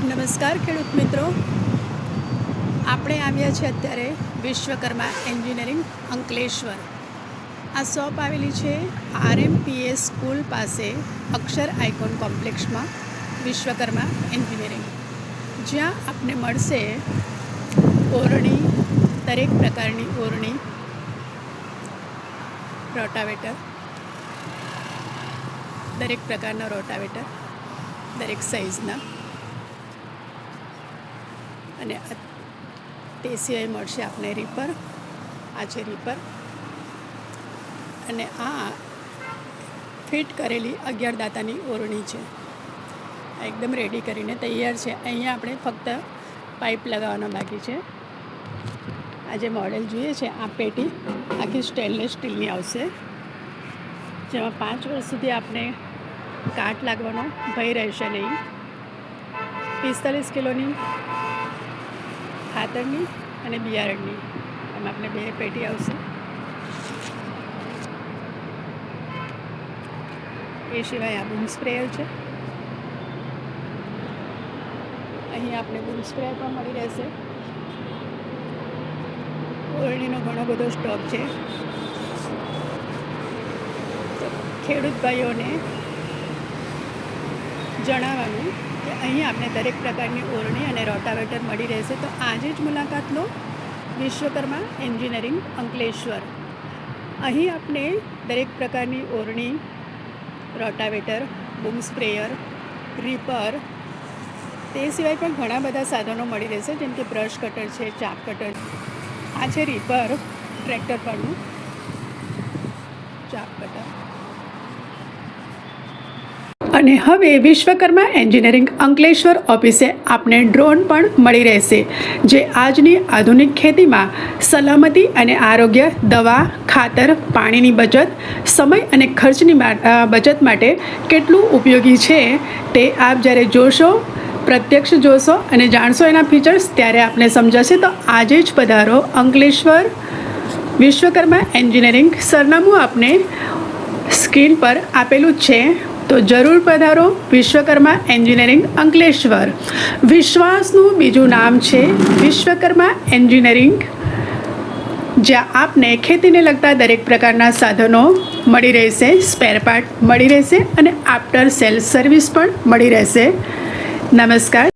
નમસ્કાર ખેડૂત મિત્રો, આપણે આવ્યા છે અત્યારે વિશ્વકર્મા એન્જિનિયરિંગ અંકલેશ્વર. આ શોપ આવેલી છે RMPS સ્કૂલ પાસે અક્ષર આઇકોન કોમ્પ્લેક્સમાં વિશ્વકર્મા એન્જિનિયરિંગ, જ્યાં આપને મળશે ઓરણી, દરેક પ્રકારની ઓરણી, રોટાવેટર, દરેક પ્રકારના રોટાવેટર, દરેક સાઇઝના, અને તે સિવાય મળશે આપને રીપર. આ છે રીપર, અને આ ફિટ કરેલી 11 દાતાની ઓરણી છે. આ એકદમ રેડી કરીને તૈયાર છે. અહીંયા આપણે ફક્ત પાઇપ લગાવવાના બાકી છે. આ જે મોડેલ જોઈએ છે, આ પેટી આખી સ્ટેનલેસ સ્ટીલની આવશે, જેમાં 5 વર્ષ સુધી આપણે કાટ લાગવાનો ભય રહેશે નહીં. 45 કિલોની ખાતરની અને બિયારણની, એમાં આપણે 2 પેટી આવશે. એ સિવાય આ બૂમ સ્પ્રેયર છે. અહીં આપણે બૂમ સ્પ્રેયર પણ મળી રહેશે. ઓરણીનો ઘણો બધો સ્ટોક છે. તો ખેડૂત ભાઈઓને જણાવવાનું કે અહીં આપણે દરેક પ્રકારની ઓરણી અને રોટાવેટર મળી રહેશે. તો આજે જ મુલાકાત લો વિશ્વકર્મા એન્જિનિયરિંગ અંકલેશ્વર. અહીં આપણે દરેક પ્રકારની ઓરણી, રોટાવેટર, બૂમ સ્પ્રેયર, રીપર, તે સિવાય પણ ઘણા બધા સાધનો મળી રહેશે, જેમ કે બ્રશ કટર છે, ચાપ કટર. આ છે રીપર, ટ્રેક્ટર પરનું ચાપ કટર. અને હવે વિશ્વકર્મા એન્જિનિયરિંગ અંકલેશ્વર ઓફિસે આપને ડ્રોન પણ મળી રહેશે, જે આજની આધુનિક ખેતીમાં સલામતી અને આરોગ્ય, દવા, ખાતર, પાણીની બચત, સમય અને ખર્ચની બચત માટે કેટલું ઉપયોગી છે તે આપ જ્યારે જોશો, પ્રત્યક્ષ જોશો અને જાણશો એના ફીચર્સ, ત્યારે આપને સમજાશે. તો આજે જ પધારો અંકલેશ્વર વિશ્વકર્મા એન્જિનિયરિંગ. સરનામું આપને સ્ક્રીન પર આપેલું જ છે, તો જરૂર પધારો વિશ્વકર્મા એન્જિનિયરિંગ અંકલેશ્વર. વિશ્વાસનું બીજું નામ છે વિશ્વકર્મા એન્જિનિયરિંગ, જ્યાં આપને ખેતીને લગતા દરેક પ્રકારના સાધનો મળી રહેશે, સ્પેર પાર્ટ મળી રહેશે અને આફ્ટર સેલ સર્વિસ પણ મળી રહેશે. નમસ્કાર.